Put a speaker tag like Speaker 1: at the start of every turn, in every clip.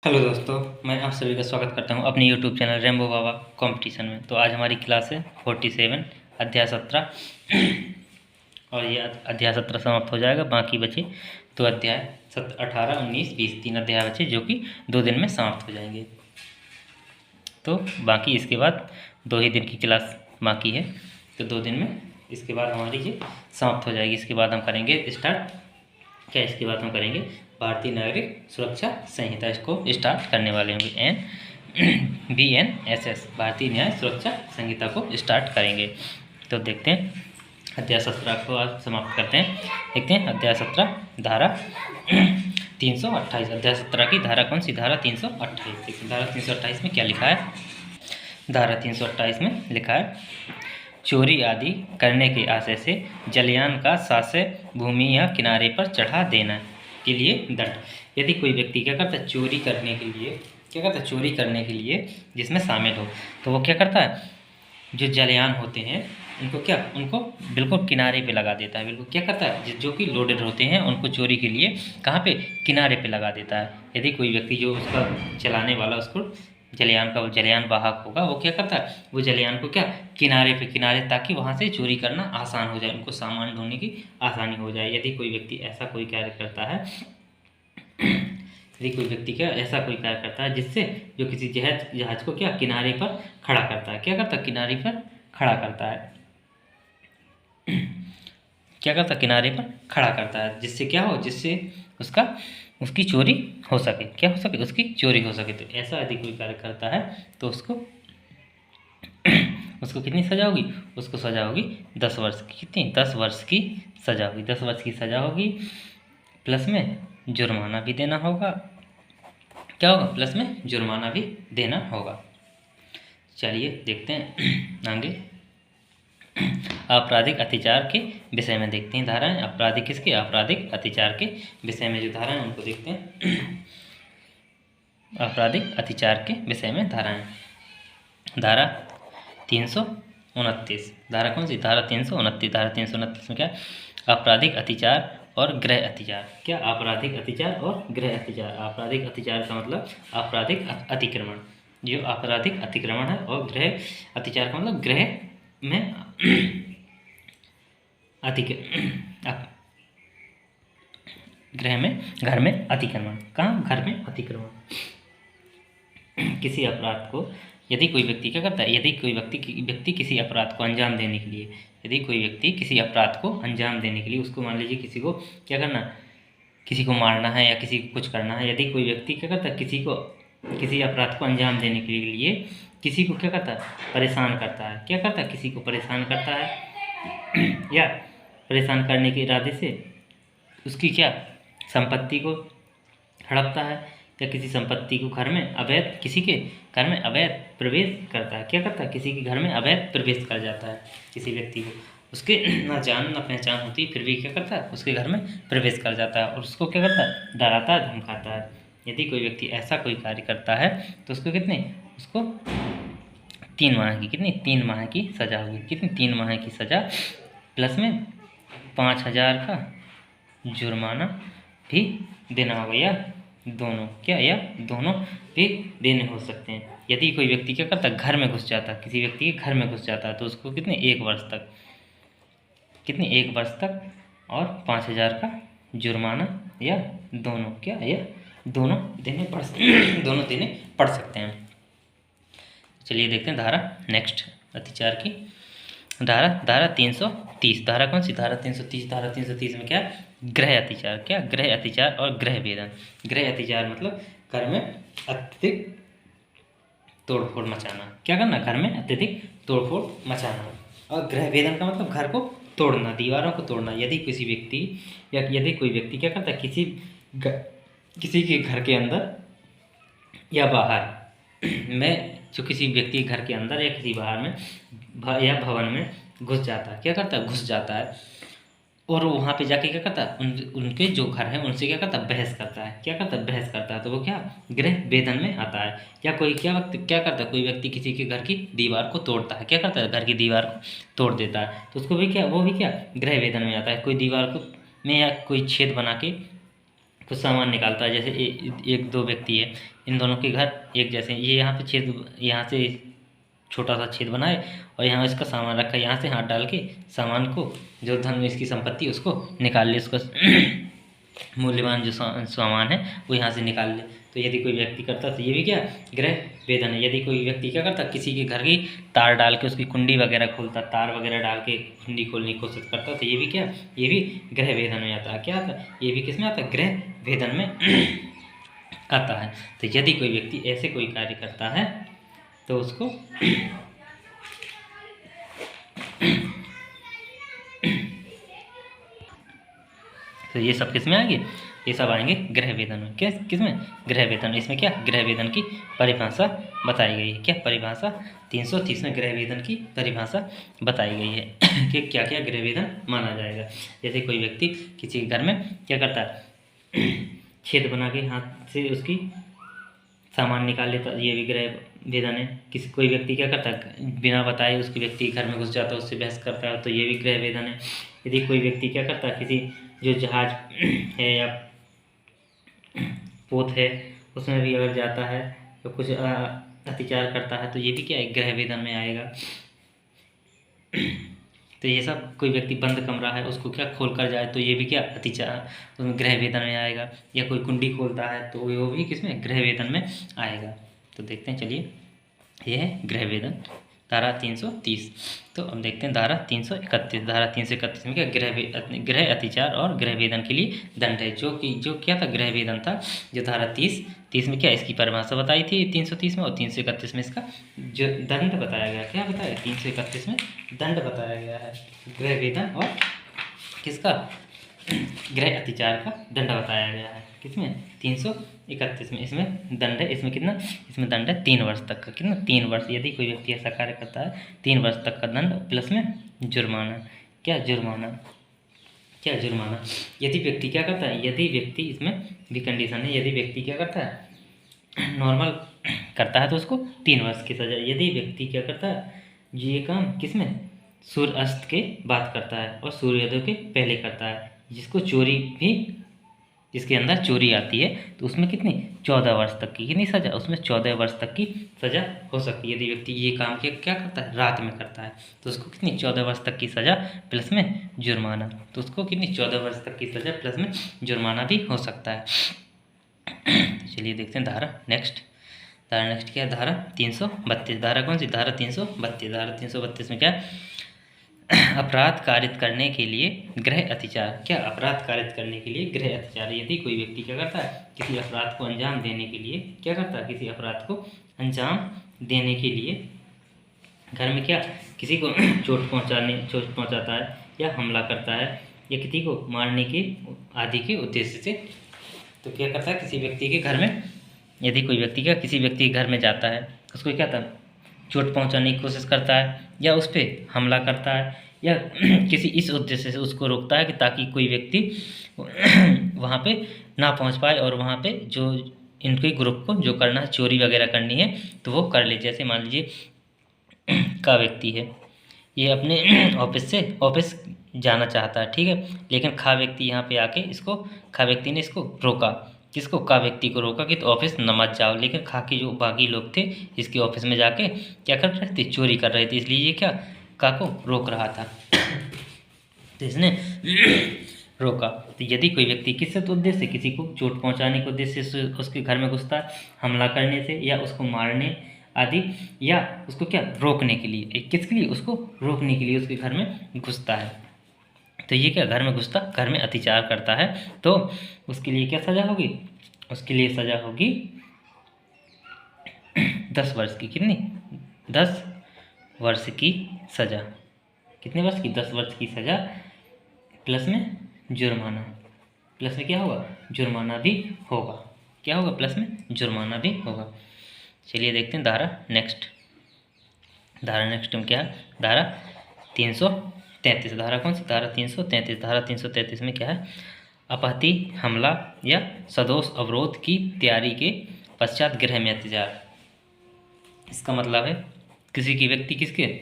Speaker 1: Hello दोस्तों, मैं आप सभी का स्वागत करता हूं अपने यूट्यूब चैनल रेम्बो बाबा कंपटीशन में। तो आज हमारी क्लास है 47 अध्याय 17 और ये अध्याय 17 समाप्त हो जाएगा। बाकी बचे तो अध्याय 18, 19, 20 तीन अध्याय बचे जो कि 2 दिन में समाप्त हो जाएंगे। तो बाकी इसके बाद 2 ही दिन की क्लास बाकी है, तो 2 दिन में इसके बाद हमारी ये समाप्त हो जाएगी। इसके बाद हम करेंगे स्टार्ट इसके बाद हम करेंगे भारतीय नागरिक सुरक्षा संहिता। इसको स्टार्ट करने वाले हैं BNSS भारतीय न्याय सुरक्षा संहिता को स्टार्ट करेंगे। तो देखते हैं अध्याय 17 को आज समाप्त करते हैं। देखते हैं अध्याय 17 धारा 328। अध्याय 17 की धारा कौन सी? धारा 328। धारा 328 में क्या लिखा है? धारा 328 में लिखा है, चोरी आदि करने के आशय से जलयान का शास्य भूमि या किनारे पर चढ़ा देना के लिए दंड। यदि कोई व्यक्ति क्या करता है, चोरी करने के लिए जिसमें शामिल हो, तो वो क्या करता है, जो जलयान होते हैं उनको बिल्कुल किनारे पे लगा देता है। बिल्कुल क्या करता है, जो कि लोडेड होते हैं उनको चोरी के लिए कहाँ पे? किनारे पे लगा देता है। यदि कोई व्यक्ति जो उसका चलाने वाला उसको जलयान वाहक होगा, वो क्या करता है, वो जलयान को क्या किनारे ताकि वहाँ से चोरी करना आसान हो जाए, उनको सामान ढोने की आसानी हो जाए। यदि कोई व्यक्ति ऐसा कोई कार्य करता है जिससे जो किसी जहाज को क्या किनारे पर खड़ा करता है, किनारे पर खड़ा करता है, जिससे क्या हो, जिससे उसकी चोरी हो सके, उसकी चोरी हो सके। तो ऐसा यदि कोई कार्य करता है तो उसको कितनी सजा होगी? उसको सजा होगी 10 वर्ष की। कितनी? 10 वर्ष की सजा होगी। 10 वर्ष की सजा होगी, प्लस में जुर्माना भी देना होगा। क्या होगा? प्लस में जुर्माना भी देना होगा। चलिए देखते हैं आगे आपराधिक अत्याचार के विषय में देखते हैं धाराएं। आपराधिक अत्याचार के विषय में जो धाराएं उनको देखते हैं। आपराधिक अत्याचार के विषय में धाराएं। धारा 329। धारा कौन सी? धारा 329। धारा 329 में क्या? आपराधिक अत्याचार और गृह अत्याचार। क्या? आपराधिक अत्याचार और गृह अत्याचार। आपराधिक अत्याचार का मतलब आपराधिक अतिक्रमण, जो आपराधिक अतिक्रमण है, और गृह अत्याचार का मतलब गृह में घर में अतिक्रमण। कहाँ? घर में अतिक्रमण। किसी अपराध को यदि कोई व्यक्ति क्या करता है, यदि कोई व्यक्ति किसी अपराध को अंजाम देने के लिए, उसको मान लीजिए किसी को क्या करना, किसी को मारना है या किसी को कुछ करना है। यदि कोई व्यक्ति क्या करता है, किसी अपराध को अंजाम देने के लिए किसी को क्या करता है, परेशान करता है। किसी को परेशान करता है या परेशान करने के इरादे से उसकी क्या संपत्ति को हड़पता है, या किसी संपत्ति को किसी के घर में अवैध प्रवेश करता है। किसी के घर में अवैध प्रवेश कर जाता है। किसी व्यक्ति को उसके ना जान ना पहचान होती, फिर भी क्या करता है, उसके घर में प्रवेश कर जाता है और उसको क्या करता है, डराता है, धमकाता है। यदि कोई व्यक्ति ऐसा कोई कार्य करता है तो उसको 3 माह की 3 माह की सजा होगी। 3 माह की सजा, प्लस में 5,000 का जुर्माना भी देना होगा, या दोनों भी देने हो सकते हैं। यदि कोई व्यक्ति क्या करता है, घर में घुस जाता है, किसी व्यक्ति के घर में घुस जाता है, तो उसको 1 वर्ष तक और 5,000 का जुर्माना, या दोनों देने पड़ सकते हैं। चलिए देखते हैं धारा नेक्स्ट अत्याचार की धारा 330। धारा कौन सी? धारा 330। धारा 330 में क्या? गृह अत्याचार। क्या? गृह अत्याचार और गृह भेदन। गृह अत्याचार मतलब घर में अत्यधिक तोड़फोड़ मचाना। क्या करना? घर में अत्यधिक तोड़फोड़ मचाना। और गृह भेदन का मतलब घर को तोड़ना, दीवारों को तोड़ना। यदि कोई व्यक्ति क्या करता है, किसी के घर के अंदर या बाहर में, जो किसी व्यक्ति के घर के अंदर या किसी बाहर में या भवन में घुस जाता है, घुस जाता है और वहाँ पे जाके क्या करता है, उनके जो घर है उनसे क्या करता है, बहस करता है। तो वो क्या? गृह भेदन में आता है। या कोई क्या करता है, कोई व्यक्ति किसी के घर की दीवार को तोड़ता है, घर की दीवार को तोड़ देता है, तो उसको भी क्या, गृह भेदन में आता है। कोई दीवार को में या कोई छेद बना के कुछ सामान निकालता है, जैसे एक दो व्यक्ति है, इन दोनों के घर एक जैसे, ये यहाँ पे छेद, यहाँ से छोटा सा छेद बनाए और यहाँ इसका सामान रखा है, यहाँ से हाथ डाल के सामान को, जो धन में इसकी संपत्ति है उसको निकाल ले, उसको मूल्यवान जो सामान है वो यहाँ से निकाल ले। तो यदि कोई व्यक्ति करता तो ये भी क्या गृह वेदन है। यदि कोई व्यक्ति क्या करता, किसी के घर की तार डाल के उसकी कुंडी वगैरह खोलता, तार वगैरह डाल के कुंडी खोलने की कोशिश करता, तो ये भी क्या, ये भी गृह वेदन में आता है। क्या आता है, ये भी किस में आता है, गृह वेदन में आता है। तो यदि कोई व्यक्ति ऐसे कोई कार्य करता है तो उसको तो ये सब किस में आएंगे, ये सब आएंगे गृह वेदन में। क्या किस में, गृह वेदन। इसमें क्या गृह वेदन की परिभाषा बताई गई है। क्या परिभाषा, 330 में गृह वेदन की परिभाषा बताई गई है कि क्या क्या गृह वेदन माना जाएगा। जैसे कोई व्यक्ति किसी के घर में क्या करता है, छेद बना के हाथ से उसकी सामान निकाल लेता, ये भी गृह वेदन है। किसी कोई व्यक्ति क्या करता है, बिना बताए उसके व्यक्ति घर में घुस जाता है, उससे बहस करता है, तो ये भी गृह वेदन है। यदि कोई व्यक्ति क्या करता है, किसी जो जहाज है या पोत है उसमें भी अगर जाता है तो कुछ अत्याचार करता है, तो ये भी क्या है, गृह वेदन में आएगा। तो ये सब, कोई व्यक्ति बंद कमरा है उसको क्या खोल कर जाए, तो ये भी क्या अतिचार, उसमें गृह वेदन में आएगा। या कोई कुंडी खोलता है तो वो भी किसमें, गृह वेदन में आएगा। तो देखते हैं, चलिए, ये है गृह वेदन, धारा 330। तो अब देखते हैं धारा 331। धारा 331 में क्या, गृह अतिचार और गृह वेदन के लिए दंड है। जो क्या था, गृह वेदन था। जो धारा 30 में क्या, इसकी परिभाषा बताई थी 330 में, और 331 में इसका जो दंड बताया गया। क्या बताया, 331 में दंड बताया गया है गृह वेदन और किसका, गृह अतिचार का दंड बताया गया है। किसमें, 331 में। इसमें दंड है, इसमें कितना, इसमें दंड है 3 वर्ष तक का। कितना, 3 वर्ष। यदि कोई व्यक्ति ऐसा कार्य करता है, 3 वर्ष तक का दंड प्लस में जुर्माना। क्या जुर्माना, क्या जुर्माना। यदि व्यक्ति क्या करता है, यदि व्यक्ति, इसमें भी कंडीशन है, यदि व्यक्ति क्या करता है, नॉर्मल करता है तो उसको 3 वर्ष की सजा। यदि व्यक्ति क्या करता है, ये काम किसमें, सूर्य अस्त के बाद करता है और सूर्योदय के पहले करता है, जिसको चोरी भी, जिसके अंदर चोरी आती है, तो उसमें कितनी, 14 वर्ष तक की कितनी सज़ा, उसमें 14 वर्ष तक की सज़ा हो सकती है। यदि व्यक्ति ये काम क्या करता है, रात में करता है, तो उसको कितनी, 14 वर्ष तक की सज़ा प्लस में जुर्माना। तो उसको कितनी, 14 वर्ष तक की सज़ा प्लस में जुर्माना भी हो सकता है। चलिए देखते हैं धारा नेक्स्ट। धारा नेक्स्ट क्या है, धारा 332। धारा कौन सी, धारा 332। धारा 332 में क्या, अपराध कारित करने के लिए गृह अतिचार। क्या, अपराध कारित करने के लिए गृह अतिचार। यदि कोई व्यक्ति क्या करता है, किसी अपराध को अंजाम देने के लिए क्या करता है, किसी अपराध को अंजाम देने के लिए घर में क्या, किसी को चोट पहुंचाता है या हमला करता है या किसी को मारने के आदि के उद्देश्य से, तो क्या करता है, किसी व्यक्ति के घर में, यदि कोई व्यक्ति क्या, किसी व्यक्ति के घर में जाता है, उसको क्या था, चोट पहुंचाने की कोशिश करता है या उस पर हमला करता है या किसी इस उद्देश्य से उसको रोकता है कि ताकि कोई व्यक्ति वहाँ पे ना पहुँच पाए और वहाँ पे जो इनके ग्रुप को जो करना है, चोरी वगैरह करनी है, तो वो कर ले। जैसे मान लीजिए का व्यक्ति है, ये अपने ऑफिस जाना चाहता है, ठीक है, लेकिन खा व्यक्ति यहाँ पे आके इसको, खा व्यक्ति ने इसको रोका, किसको, का व्यक्ति को रोका कि तो ऑफिस न मत जाओ। लेकिन खा के जो बाकी लोग थे इसके ऑफिस में जाके क्या कर रहे थे, चोरी कर रहे थे, इसलिए ये क्या, का को रोक रहा था, तो इसने रोका। तो यदि कोई व्यक्ति किससे तो उद्देश्य, किसी को चोट पहुंचाने के उद्देश्य से उसके घर में घुसता है, हमला करने से या उसको मारने आदि, या उसको क्या, रोकने के लिए, किसके लिए, उसको रोकने के लिए उसके घर में घुसता है, तो ये क्या, घर में घुसता, घर में अतिचार करता है, तो उसके लिए क्या सज़ा होगी, उसके लिए सज़ा होगी 10 वर्ष की। कितनी, 10 वर्ष की सज़ा। कितने वर्ष की, 10 वर्ष की सज़ा प्लस में जुर्माना। प्लस में क्या होगा, जुर्माना भी होगा। क्या होगा, प्लस में जुर्माना भी होगा। चलिए देखते हैं धारा नेक्स्ट। धारा नेक्स्ट में क्या है, धारा 333। धारा कौन सी, धारा 333। धारा 333 में क्या है, अपहति, हमला या सदोष अवरोध की तैयारी के पश्चात गृह में अत्याचार। इसका मतलब है किसी की व्यक्ति किसके,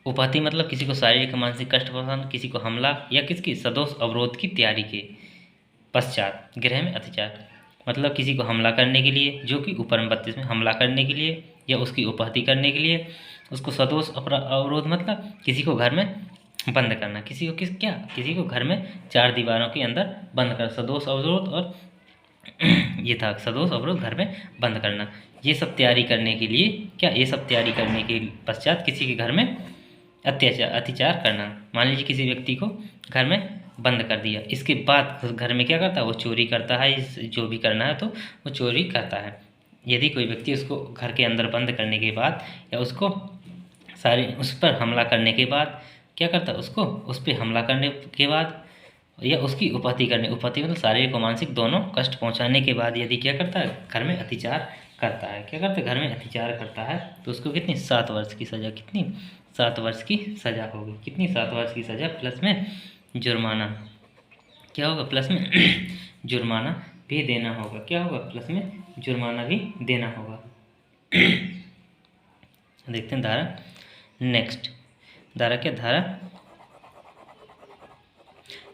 Speaker 1: उपहति मतलब किसी को शारीरिक मानसिक कष्ट पहुंचाना, किसी को हमला या किसकी, सदोष अवरोध की तैयारी के पश्चात, गृह में अतिचार मतलब किसी को हमला करने के लिए, जो कि ऊपर में 32 में हमला करने के लिए या उसकी उपहति करने के लिए, उसको सदोष अवरोध मतलब किसी को घर में बंद करना, किसी को किसी को घर में 4 दीवारों के अंदर बंद कर, सदोष अवरोध और ये था सदोष अवरोध घर में बंद करना। ये सब तैयारी करने के लिए ये सब तैयारी करने के पश्चात किसी के घर में अत्याचार करना। मान लीजिए किसी व्यक्ति को घर में बंद कर दिया, इसके बाद घर में क्या करता है, वो चोरी करता है, जो भी करना है तो वो चोरी करता है। यदि कोई व्यक्ति उसको घर के अंदर बंद करने के बाद या उसको उस पर हमला करने के बाद क्या करता है, उसको उस पर हमला करने के बाद या उसकी उपहति मतलब शारीरिक और मानसिक दोनों कष्ट पहुंचाने के बाद यदि क्या करता है, घर में अतिचार करता है, क्या करता है, घर में अतिचार करता है, तो उसको कितनी 7 वर्ष की सज़ा, कितनी 7 वर्ष की सज़ा होगी, कितनी 7 वर्ष की सज़ा प्लस में जुर्माना क्या होगा, प्लस में जुर्माना भी देना होगा, क्या होगा, प्लस में जुर्माना भी देना होगा। देखते हैं धारा नेक्स्ट, धारा क्या, धारा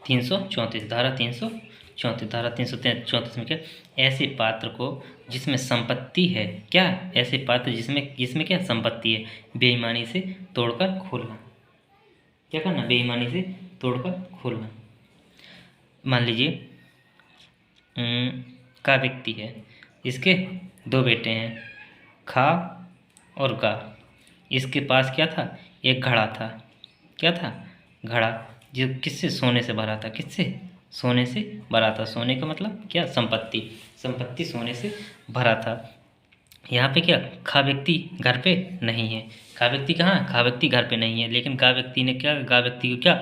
Speaker 1: 334, धारा 334, धारा 334 में क्या, ऐसे पात्र को जिसमें संपत्ति है, क्या, ऐसे पात्र जिसमें क्या संपत्ति है, बेईमानी से तोड़कर खोलना, क्या करना, बेईमानी से तोड़कर खोलना। मान लीजिए का व्यक्ति है, इसके 2 बेटे हैं, खा और गा। इसके पास क्या था, एक घड़ा था, क्या था, घड़ा, जो किससे, सोने से भरा था, किससे, सोने से भरा था। सोने का मतलब क्या, संपत्ति सोने से भरा था। यहाँ पे क्या, खा व्यक्ति घर पे नहीं है, खा व्यक्ति कहाँ, खा व्यक्ति घर पे नहीं है, लेकिन गा व्यक्ति को क्या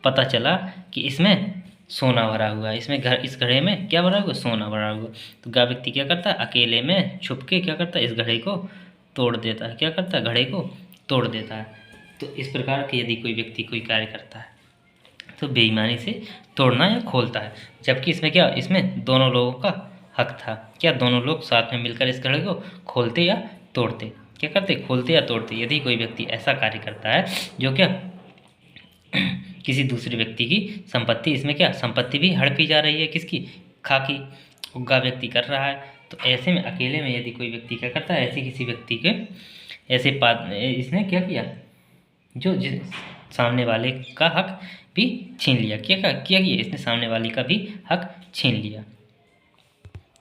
Speaker 1: पता चला कि इसमें सोना भरा हुआ है, इस घड़े में क्या भरा हुआ, सोना भरा हुआ। तो गा व्यक्ति क्या करता है, अकेले में छुप के क्या करता है, इस घड़े को तोड़ देता है, क्या करता है, घड़े को तोड़ देता है। तो इस प्रकार के यदि कोई व्यक्ति कोई कार्य करता है तो बेईमानी से तोड़ना या खोलता है, जबकि इसमें क्या, इसमें दोनों लोगों का हक था, क्या, दोनों लोग साथ में मिलकर इस घड़े को खोलते या तोड़ते, क्या करते, खोलते या तोड़ते। यदि कोई व्यक्ति ऐसा कार्य करता है जो क्या किसी दूसरे व्यक्ति की संपत्ति, इसमें क्या संपत्ति भी हड़पी जा रही है, किसकी, खा की, उग्गा व्यक्ति कर रहा है, तो ऐसे में अकेले में यदि कोई व्यक्ति क्या करता है, ऐसे किसी व्यक्ति के इसने क्या किया, जो जिस सामने वाले का हक भी छीन लिया, क्या किया, इसने सामने वाले का भी हक छीन लिया।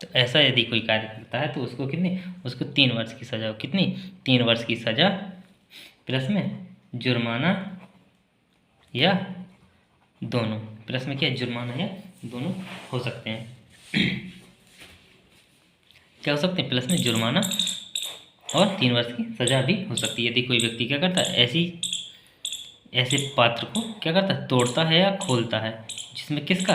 Speaker 1: तो ऐसा यदि कोई कार्य करता है तो उसको 3 वर्ष की सज़ा, कितनी, 3 वर्ष की सज़ा प्लस में जुर्माना या दोनों, प्लस में क्या, जुर्माना या दोनों हो सकते हैं। क्या हो सकते हैं, प्लस में जुर्माना और 3 वर्ष की सज़ा भी हो सकती है यदि कोई व्यक्ति क्या करता है, ऐसे पात्र को क्या करता है, तोड़ता है या खोलता है, जिसमें किसका,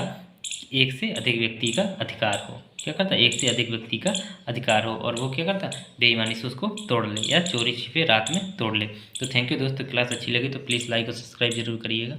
Speaker 1: एक से अधिक व्यक्ति का अधिकार हो, क्या करता है, एक से अधिक व्यक्ति का अधिकार हो, और वो क्या करता है, बेईमानी से उसको तोड़ ले या चोरी छिपे रात में तोड़ ले। तो थैंक यू दोस्तों, क्लास अच्छी लगी तो प्लीज़ लाइक और सब्सक्राइब जरूर करिएगा।